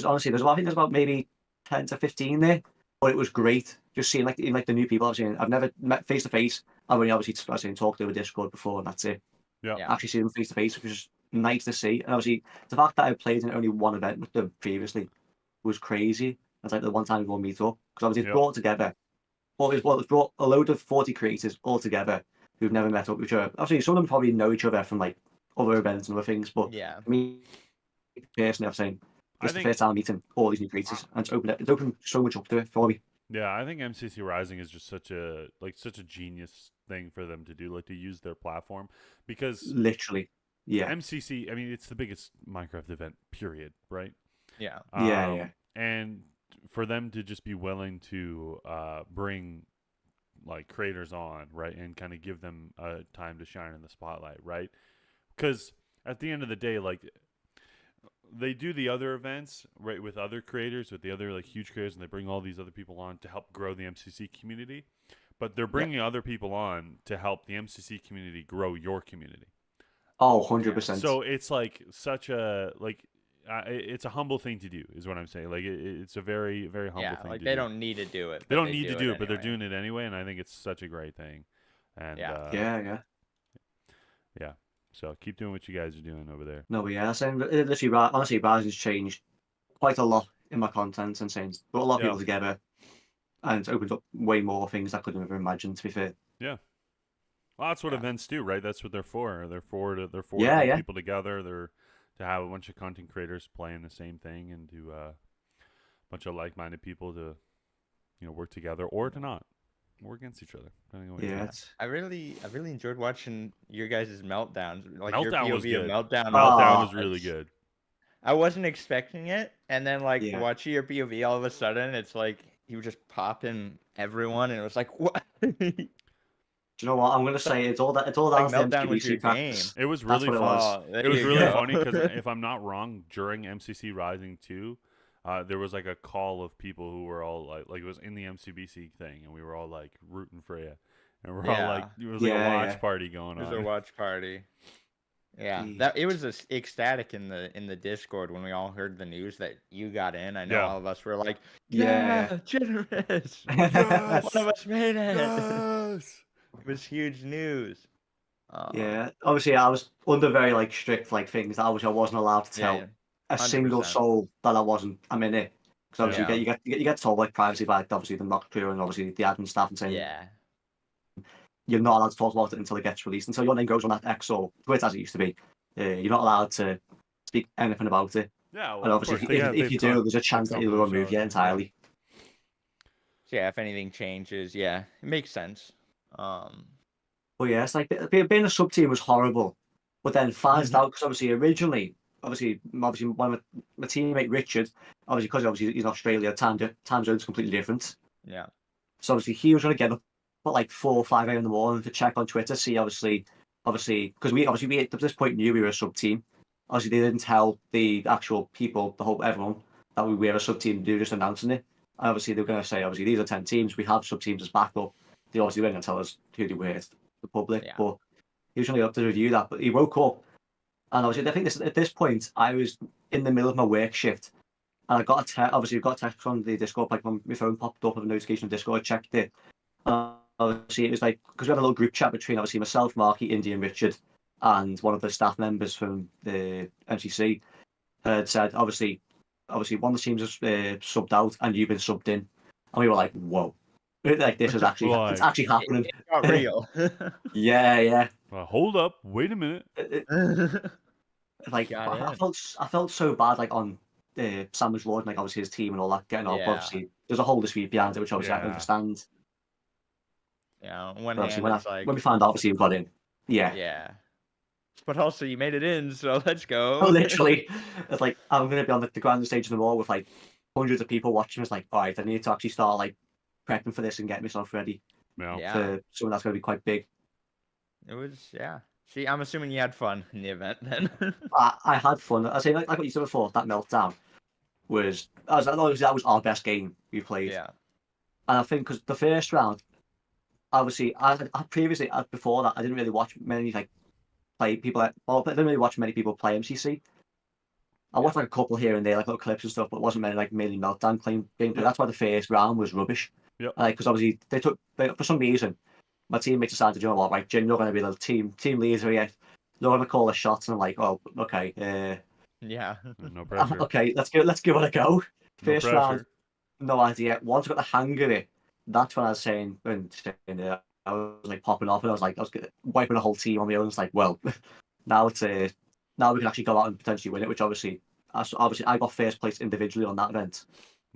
honestly I think there's about maybe 10 to 15 there, but it was great just seeing even the new people I've never met face to face. I've only obviously talked over Discord before and that's it. Actually see them face to face, which was nice to see. And obviously the fact that I played in only one event with them previously was crazy. It's like the one time we all meet up because obviously it's brought together. It's brought a load of 40 creators all together who've never met up with each other. Obviously some of them probably know each other from other events and other things, but me personally, I'm saying it's the first time meeting all these new creators, and it's opened so much up to it for me. Yeah, I think MCC Rising is just such a genius thing for them to do, to use their platform because literally, MCC. I mean, it's the biggest Minecraft event, period, right? Yeah. And for them to just be willing to bring creators on, right, and kind of give them time to shine in the spotlight, right? Because at the end of the day, they do the other events, right, with other creators, with the other huge creators, and they bring all these other people on to help grow the MCC community. but they're bringing other people on to help the MCC community grow your community. Oh, 100%. So it's like such a it's a humble thing to do, is what I'm saying. Like it's a very, very humble thing. Like to they do. don't need to do it. They don't need to do it, anyway. but they're doing it anyway, and I think it's such a great thing. And yeah. So keep doing what you guys are doing over there. No, but yeah, saying literally, honestly, Rising's changed quite a lot in my content, and saying brought a lot of people together, and it's opened up way more things I couldn't have imagined. To be fair. Yeah. Well, that's what events do, right? That's what they're for. They're for to bring people together. They're to have a bunch of content creators playing the same thing, and to a bunch of like-minded people to, work together or to not work against each other. I really enjoyed watching your guys' meltdowns. Like Meltdown your POV was good. Meltdown Was really good. I wasn't expecting it, and then watching your POV, all of a sudden it's like you just pop in everyone, and it was like, what? Do you know what I'm gonna say? It's all that Meltdown was your practice. It was really fun. It was really funny because if I'm not wrong, during MCC Rising 2, there was like a call of people who were all like it was in the MCBC thing, and we were all like rooting for you, and we're all like it was like a watch party going on. It was a watch party. Yeah, it was ecstatic in the Discord when we all heard the news that you got in. I know all of us were like, Ginerous! Yes! One of us made it! Yes! It was huge news. Obviously I was under very strict things that obviously I wasn't allowed to tell a single soul that I'm in it, because obviously you get told privacy by obviously the knock crew and obviously the admin staff, and saying you're not allowed to talk about it until it gets released, until your name goes on that X or Twitter as it used to be. You're not allowed to speak anything about it. Yeah, well, and obviously if you do, there's a chance that you'll remove you entirely. So if anything changes, it makes sense. Well, it's like being a sub team was horrible, but then finding out, because obviously originally, obviously my teammate Richard, because he's in Australia, time zone's completely different. Yeah. So obviously he was going to get up at 4 or 5 a.m. in the morning to check on Twitter, see obviously because we at this point knew we were a sub team. Obviously they didn't tell the actual people, everyone, that we were a sub team. They were just announcing it. And obviously they were going to say, obviously these are 10 teams. We have sub teams as backup. They obviously weren't going to tell us who they were to the public, but he was only up to review that. But he woke up, and obviously I think at this point I was in the middle of my work shift, and I got a text from the Discord, when my phone popped up with a notification of Discord. I checked it. Obviously it was because we had a little group chat between obviously myself, Marky, Indy, and Richard, and one of the staff members from the MCC had said obviously one of the teams was subbed out and you've been subbed in, and we were like, whoa. This is actually it's actually happening. It's not real. Yeah. Well, hold up, wait a minute. I felt so bad on Sandwich Lord and obviously his team and all that getting off. Obviously there's a whole dispute behind it, which obviously I can understand. Yeah, when we found out obviously we got in. Yeah. But also you made it in, so let's go. Literally, it's I'm gonna be on the grand stage in the mall with hundreds of people watching. It's all right, I need to actually start prepping for this and getting myself ready for something that's going to be quite big. It was, See, I'm assuming you had fun in the event then. I had fun. I say, like what you said before, that Meltdown was our best game we played. Yeah. And I think because the first round, obviously, before that, I didn't really watch many I didn't really watch many people play MCC. I watched a couple here and there, little clips and stuff, but it wasn't many mainly Meltdown gameplay. That's why the first round was rubbish. Yeah. Because obviously for some reason, my teammates decided, you know what, Jim, you're going to be the team leader here. You're going to call the shots, and I'm like, oh, okay. No pressure. Okay, let's give it a go. First round, no idea. Once I got the hang of it, that's when I was saying, I was popping off, and I was wiping the whole team on my own. It's well, now we can actually go out and potentially win it. Which obviously I got first place individually on that event.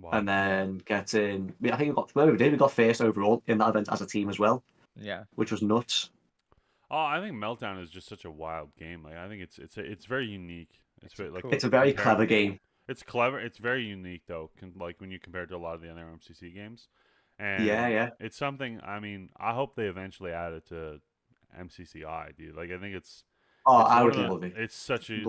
Wow. And then I think we got first overall in that event as a team as well. Yeah, which was nuts. Oh, I think Meltdown is just such a wild game. I think it's very unique. It's very, it's a very clever game. It's clever. It's very unique though. When you compare it to a lot of the other MCC games. And it's something. I mean, I hope they eventually add it to MCCI, dude. I think it's. I would love it. It's such a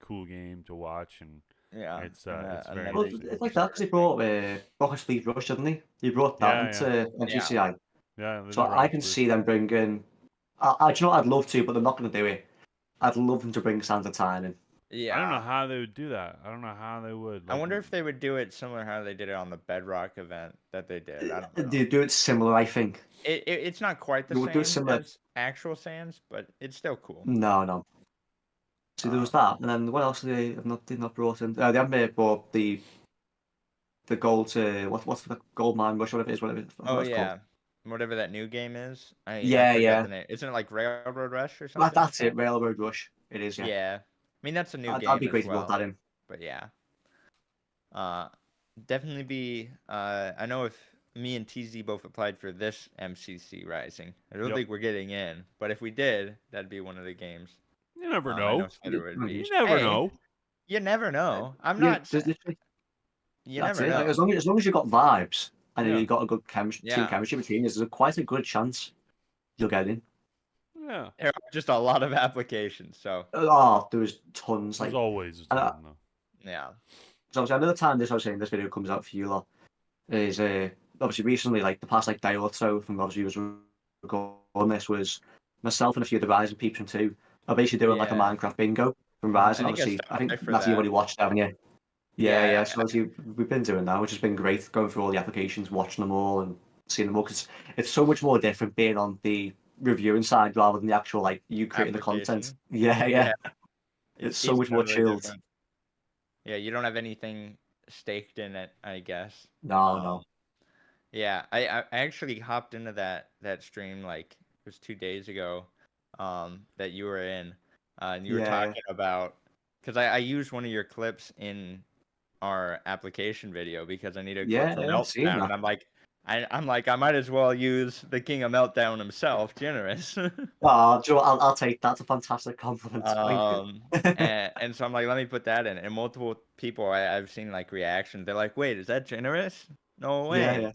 cool game to watch, and it's very. Well, it's like that because he brought Speed Rush, didn't he? He brought that into MCCI. Yeah. So I can see them bringing. Do you know what I'd love to, but they're not going to do it. I'd love them to bring Sands of Time in. Yeah. I don't know how they would do that. I don't know how they would. I wonder if they would do it similar how they did it on the Bedrock event that they did. I don't know. They do it similar, I think. It's not quite the They would do it same similar. as actual Sands, but it's still cool. No. See, there was that, and then what else did they not brought in? They haven't brought the gold to what's the gold mine rush, whatever it is, whatever. Oh it's yeah, called. whatever that new game is. I Yeah. forget the name. Isn't it like Railroad Rush or something? That's it, Railroad Rush. It is, yeah. Yeah. I mean that's a new game I'd be great as to well. put that in. But yeah. Definitely be. I know if me and TZ both applied for this MCC Rising, I don't think we're getting in. But if we did, that'd be one of the games. You never know. You never know. You never know. I'm not. You never know. Like, as long as you've got vibes and you've got a good team chemistry between you, there's quite a good chance you'll get in. Yeah. There are just a lot of applications, so. Oh, there was tons. There's like always a ton, though. Yeah. So obviously, another time this video comes out for you lot is obviously recently, like the past day or so from obviously was recording this was myself and a few of the Rising peeps from too are basically doing like a Minecraft bingo from Rising. Obviously, I think Natty already watched, haven't you? Yeah. So obviously we've been doing that, which has been great, going through all the applications, watching them all, and seeing them all. Because it's so much more different being on the reviewing side rather than the actual like you creating the content. Yeah. It's so much more chilled. Different. Yeah, you don't have anything staked in it, I guess. No. Yeah, I actually hopped into that stream like it was 2 days ago, that you were in, and you were talking about because I used one of your clips in our application video because I needed a clip for Meltdown, and I'm like I might as well use the king of Meltdown himself, Ginerous. Joe, I'll take that. That's a fantastic compliment. And so I'm like, let me put that in. And multiple people I've seen like reactions. They're like, wait, is that Ginerous? No way.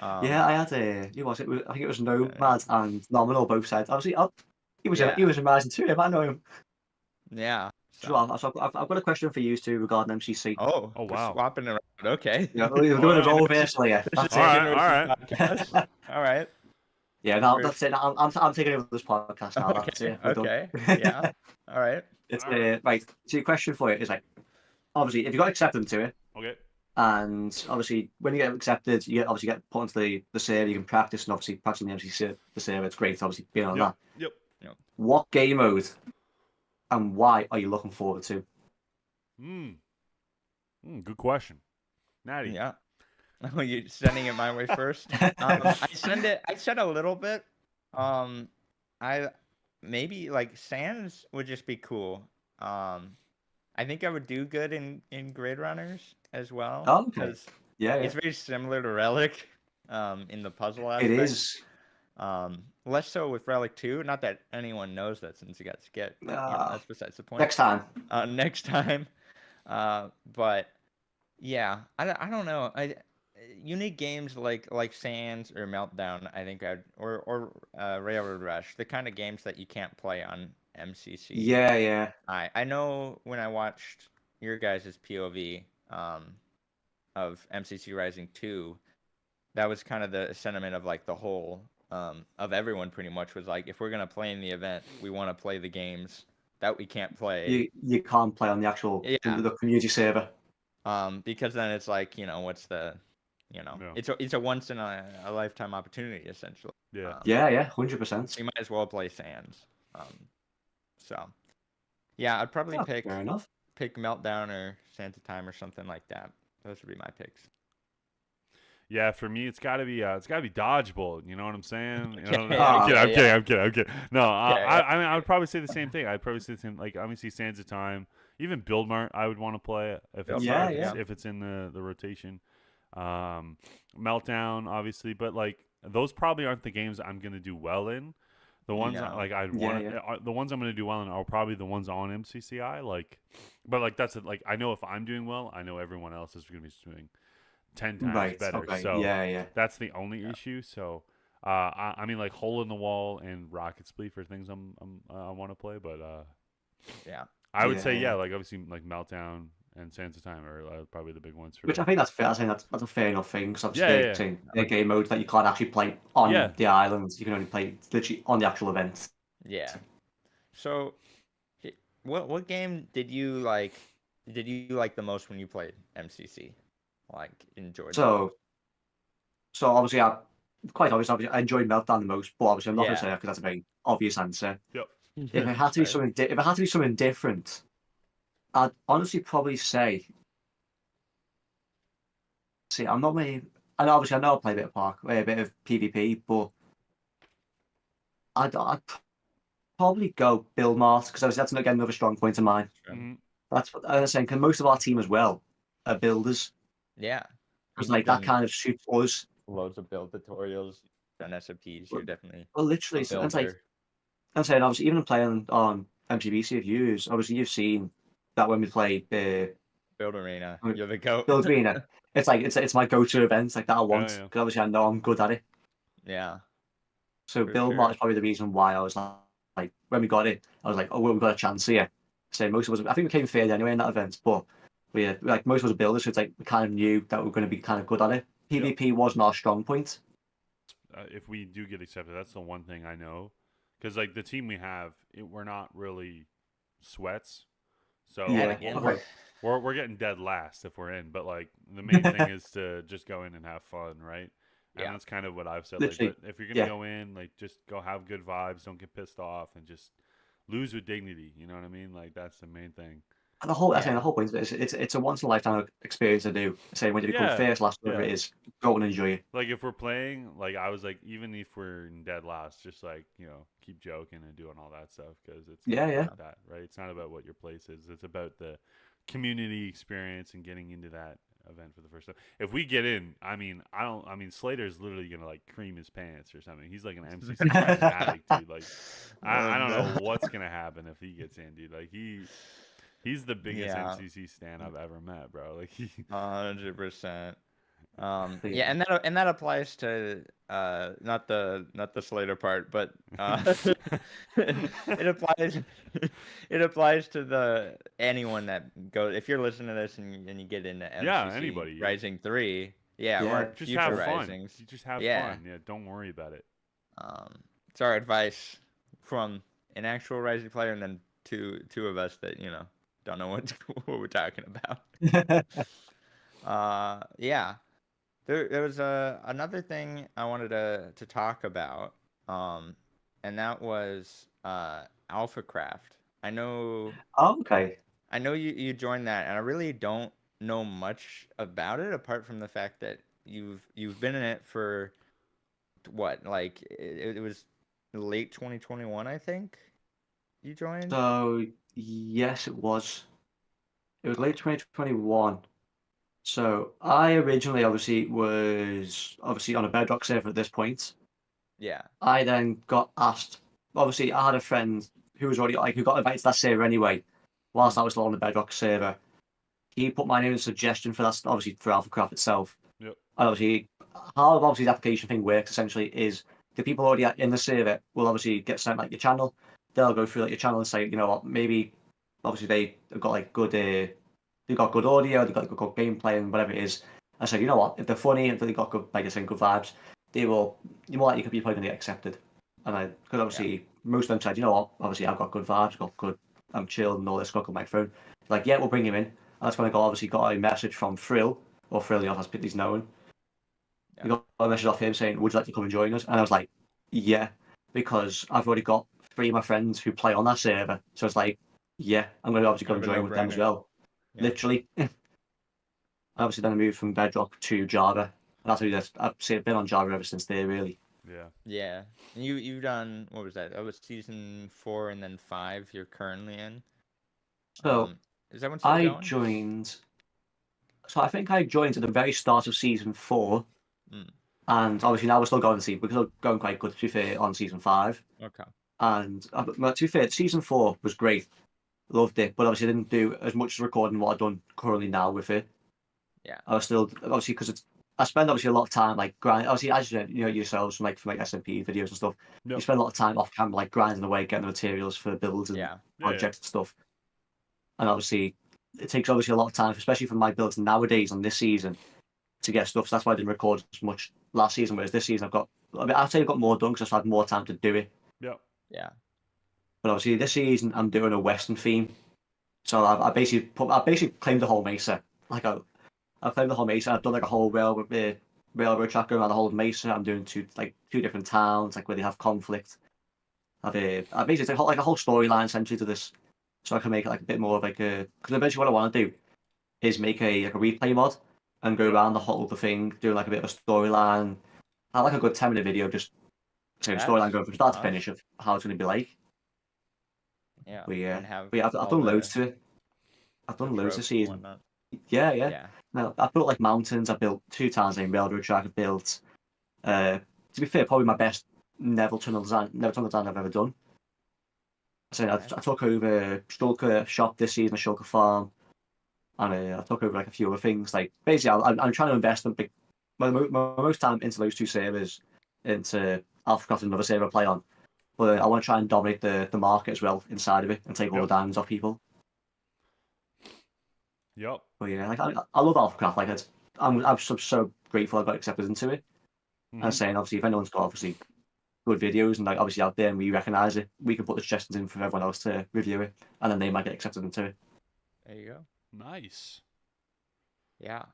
Yeah. I had who was it? I think it was Nomad and Nominal both said. Obviously, he was in Rising too. I know him. Yeah. So I've got a question for you too regarding MCC. Oh wow. Swapping around. Okay. Yeah, we're doing a role reversal here. That's all right. All right. Yeah, no, that's it. I'm taking over this podcast now. That's it. Okay. Yeah. All right. It's right. So your question for you is like, obviously, if you got accepted into it, okay, and obviously when you get accepted, you get put into the server. You can practice, and obviously practicing the MCC the server. It's great, obviously being on that. Yep. What game mode and why are you looking forward to? Good question, Natty. Yeah. Oh, you sending it my way first? I said a little bit. I maybe like Sands would just be cool. I think I would do good in Grid Runners as well. Oh, okay. Yeah. It's very similar to Relic, in the puzzle aspect. It is. Less so with Relic 2. Not that anyone knows that since it got skipped. That's besides the point. Next time. Next time. But yeah, I don't know. Unique games like Sands or Meltdown, I think or Railroad Rush, the kind of games that you can't play on MCC. Yeah. I know when I watched your guys' POV of MCC Rising 2, that was kind of the sentiment of like the whole of everyone pretty much was like, if we're gonna play in the event, we want to play the games that we can't play. You can't play on the actual the community server. Because then it's like, what's the it's a once in a lifetime opportunity essentially. Yeah, 100%. You might as well play Sands. So yeah, I'd probably pick Meltdown or Sands of Time or something like that. Those would be my picks. Yeah, for me, it's gotta be Dodgeball. You know what I'm saying? I'm kidding. No, I mean, I would probably say the same thing. I'd probably say the same. Like, obviously, Sands of Time, even Build Mart, I would want to play if it's in the rotation. Meltdown, obviously, but like those probably aren't the games I'm gonna do well in. The ones the ones I'm gonna do well in are probably the ones on MCCI. Like, but like that's it. Like I know if I'm doing well, I know everyone else is gonna be doing 10 times better. Okay. So that's the only Yeah. issue. So I mean like Hole in the Wall and Rocket Spleef are things I want to play, but I would say like obviously like Meltdown, and Sands of Time are probably the big ones. Which I think that's fair. I think that's a fair enough thing. Because obviously they're game modes that you can't actually play on the islands. You can only play literally on the actual event. Yeah. So, what game did you like? Did you like the most when you played MCC? Like enjoyed. So obviously obviously I enjoyed Meltdown the most, but obviously I'm not going to say that because that's a very obvious answer. Yep. If it had to be something different, I'd honestly probably say. See, I'm not really. And obviously I know I play a bit of PvP, but I'd probably go Build Mart because obviously that's again another strong point of mine. Mm-hmm. That's what I was saying. Because most of our team as well are builders. Yeah. Because like that kind of suits us. Loads of build tutorials, done SOPs. You're definitely. Well, literally, I'm saying obviously even playing on MCBC of views, obviously you've seen that when we played the Build Arena, you're the goat. Build Arena. It's like it's my go-to event, like that I want because obviously I know I'm good at it. Yeah. So Build Mart is probably the reason why I was like when we got it, I was like, oh, well, we've got a chance here. So most of us, I think we came third anyway in that event, but we like most of us are builders, so it's like we kind of knew that we were going to be kind of good at it. PvP wasn't our strong point. If we do get accepted, that's the one thing I know, because like the team we have, we're not really sweats, so we're getting dead last if we're in. But like the main thing is to just go in and have fun, right? And that's kind of what I've said. Like, but if you're gonna go in, like just go have good vibes, don't get pissed off, and just lose with dignity. You know what I mean? Like that's the main thing. And the whole point is it's a once in a lifetime experience to do. Say when you become first, last, whatever it is, go and enjoy it. Like if we're playing, like I was like, even if we're in dead last, just like keep joking and doing all that stuff because it's like that, right? It's not about what your place is; it's about the community experience and getting into that event for the first time. If we get in, I mean Slater's literally gonna like cream his pants or something. He's like an MCC addict, dude. Like I don't know what's gonna happen if he gets in, dude. Like He's the biggest MCC stan I've ever met, bro. Like 100%. And that applies to not the Slater part, but it applies to anyone that goes. If you're listening to this and you get into MCC anybody Rising 3, or just have Risings, fun. You just have fun. Yeah, don't worry about it. It's our advice from an actual Rising player, and then two of us that don't know what we're talking about. There was another thing I wanted to talk about, and that was AlphaCraft. I know. Oh, okay. I know you joined that, and I really don't know much about it apart from the fact that you've been in it for what, like it was late 2021, I think. You joined. So yes, it was. It was late 2021. So I originally was on a Bedrock server at this point. Yeah. I then got asked. Obviously, I had a friend who was already who got invited to that server anyway. Whilst I was still on the Bedrock server, he put my name in a suggestion for that. Obviously for AlphaCraft itself. Yep. And obviously, how the application thing works essentially is the people already in the server will obviously get sent like your channel. They'll go through like your channel and say, you know what, maybe obviously they've got like good. They've got good audio, they've got good gameplay, and whatever it is. I said, you know what? If they're funny and they've got good, like I said, good vibes, you're more likely you're probably going to get accepted. And because obviously most of them said, you know what? Obviously I've got good vibes, I'm chill and all this, got good microphone. Like, yeah, we'll bring him in. And that's when I got a message from Frill, or Frill, as he's known. We got a message off him saying, would you like to come and join us? And I was like, yeah, because I've already got 3 of my friends who play on that server. So it's like, yeah, I'm going to obviously go and join with them as well. Yeah. Literally. Obviously, then I moved from Bedrock to Java. And I've been on Java ever since there, really. Yeah. Yeah. And you've done, what was that? That was season 4 and then 5 you're currently in. So is that when still going? Joined. So I think I joined at the very start of season 4. And obviously now we're still going to see because we're going quite good, to be fair, on season 5. Okay. And to be fair, season 4 was great. Loved it, but obviously I didn't do as much recording what I've done currently now with it. Yeah. I was still obviously because I spend obviously a lot of time like grinding. Obviously, as you know yourselves from SMP videos and stuff, you spend a lot of time off camera like grinding away, getting the materials for builds and projects and stuff. And obviously, it takes obviously a lot of time, especially for my builds nowadays on this season, to get stuff. So that's why I didn't record as much last season. Whereas this season, I'd say I've got more done because I've had more time to do it. Yep. Yeah. But obviously this season I'm doing a Western theme. So I basically claimed the whole Mesa. Like I've claimed the whole Mesa. I've done like a whole railroad track around the whole Mesa. I'm doing two different towns, like where they have conflict. I basically like a whole storyline essentially to this, so I can make it like a bit more of like a. Because eventually what I want to do is make a replay mod and go around the whole of the thing, doing like a bit of a storyline. I like a good 10-minute video, just saying a storyline going from start to finish of how it's going to be like. Yeah. I've done loads to it. I've done loads this season. Yeah. Now, I've built like mountains. I built 2 towns named Railroad Track. I've built, to be fair, probably my best Neville tunnel design I've ever done. So I took over Shulker shop this season, a Shulker farm, and I took over like a few other things. Like basically, I'm trying to invest in my most time into those 2 servers, into AlphaCraft and another server I play on. But I want to try and dominate the market as well inside of it and take all the diamonds off people. Yep. But yeah, like I love AlphaCraft. Like I'm so grateful I got accepted into it. Mm-hmm. And saying obviously if anyone's got obviously good videos and like obviously out there and we recognise it, we can put the suggestions in for everyone else to review it, and then they might get accepted into it. There you go. Nice. Yeah,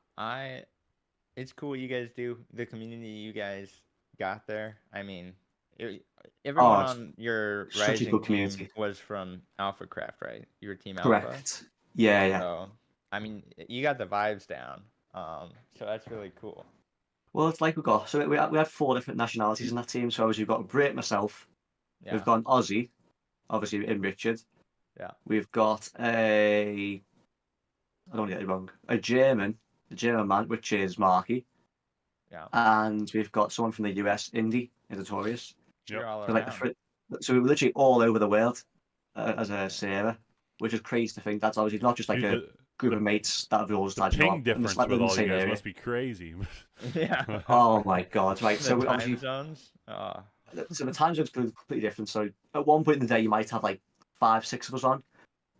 it's cool you guys do the community you guys got there. I mean, everyone on your Rising team was from AlphaCraft, right? You were Team Alpha. Correct. Yeah. So, I mean, you got the vibes down. So that's really cool. Well, it's like we had 4 different nationalities in that team. So obviously we've got Brit, myself. Yeah. We've got an Aussie, obviously in Richard. Yeah. We've got I don't want to get it wrong, a German man, which is Marky. Yeah. And we've got someone from the US, Indy, Notorious. Yep. So we were literally all over the world as a server, which is crazy to think. That's obviously not just like a group of mates that have always tried to ping difference with all you guys must be crazy. Yeah. Oh my god! Right. So time zones. So the time zones are completely different. So at one point in the day, you might have like 5, 6 of us on,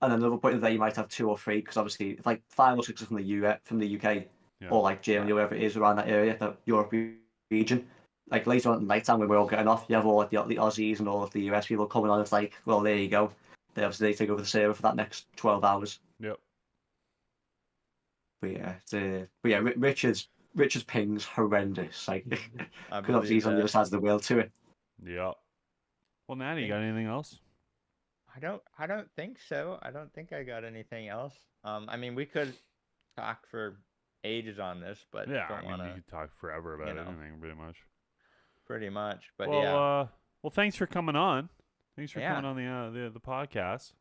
and another point in the day, you might have 2 or 3 because obviously it's like 5 or 6 from the UK, or like Germany, or wherever it is around that area, the Europe region. Like later on at night time when we're all getting off, you have all like the Aussies and all of the US people coming on. It's like, well, there you go. They take over the server for that next 12 hours. Yep. But yeah, Richard's ping's horrendous. Like, because obviously he's on the other side of the world to it. Yeah. Well, Natty, you got anything else? I don't think so. I don't think I got anything else. I mean, we could talk for ages on this, but yeah, you could talk forever about anything, pretty much. But well, thanks for coming on. Thanks for coming on the podcast.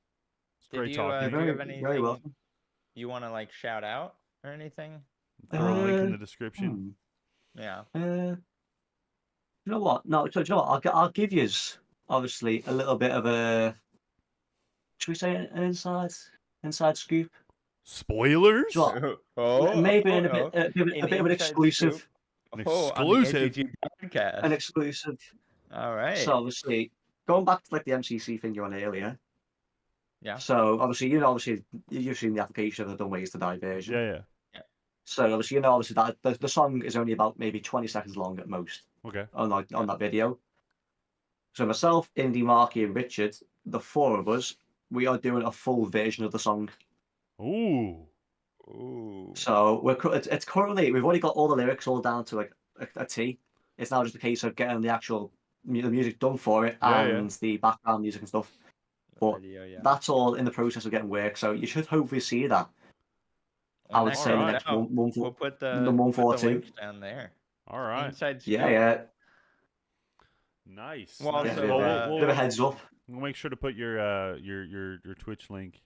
It's great talking. Do you have anything very welcome. You want to like shout out or anything? Throw a link in the description. Yeah. You know what? No, so you know what? I'll give you obviously a little bit of a. Should we say an inside scoop? Spoilers? Maybe a bit of an exclusive. An exclusive. ATG Podcast. An exclusive. All right. So obviously, going back to like the MCC thing you were on earlier. Yeah. So obviously, you've seen the application of the Dumb Ways to Die version. Yeah. So obviously, that the song is only about maybe 20 seconds long at most. Okay. On that video. So myself, Indy, Marky, and Richard, the 4 of us, we are doing a full version of the song. Ooh. So it's currently, we've already got all the lyrics all down to like a T. It's now just a case of getting the actual music done for it and the background music and stuff. But that's all in the process of getting work. So you should hopefully see that. I would say the next month. We'll put the month or 2 links down there. All right. Inside scoop. Yeah. Nice. Well, bit of a heads up. We'll make sure to put your Twitch link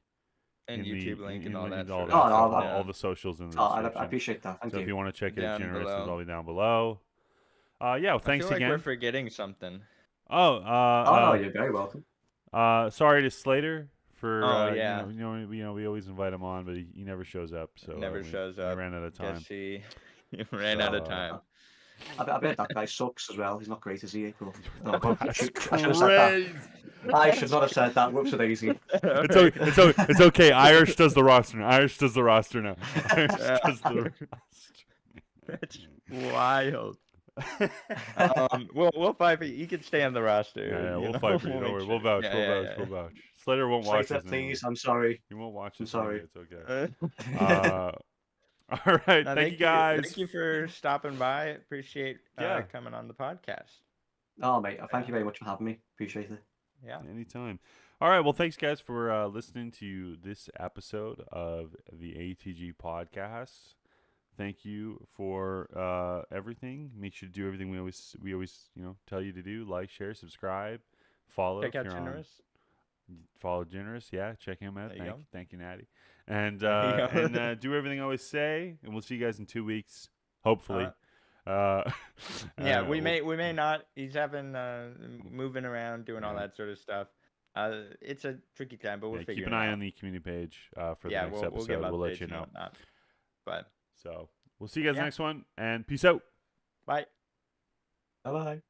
and YouTube link and all that. All the socials in the description. I appreciate that. Thank you. If you want to check it out, Ginerous is all down below. Thanks I feel like again. We're forgetting something. You're very welcome. Sorry to Slater for. We always invite him on, but he never shows up. So shows up. We ran out of time. Yes, he ran out of time. I bet that guy sucks as well. He's not great, is he? That's crazy. I should not have said that. Whoops, Daisy. It's okay. Irish does the roster now. Irish does the roster now. Irish does the roster. That's wild. We'll fight for you. You can stay on the roster. Yeah, we'll fight for you. Don't worry. We'll vouch. We'll vouch. Slater won't watch this. Please, I'm sorry. He won't watch this. I'm sorry. It's okay. All right. Thank you guys. Thank you for stopping by. Appreciate coming on the podcast. Oh, mate. Thank you very much for having me. Appreciate it. Yeah. Anytime. All right. Well, thanks, guys, for listening to this episode of the ATG Podcast. Thank you for everything. Make sure to do everything we always tell you to do. Like, share, subscribe, follow. Check out Ginerous. Follow Ginerous. Yeah, check him out. Thank you, Natty. And do everything I always say. And we'll see you guys in 2 weeks, hopefully. Yeah, we may not. He's having moving around, doing all that sort of stuff. It's a tricky time, but we'll figure it out. Keep an eye on the community page for the next episode. We'll let you know. So we'll see you guys next one, and peace out. Bye. Bye-bye.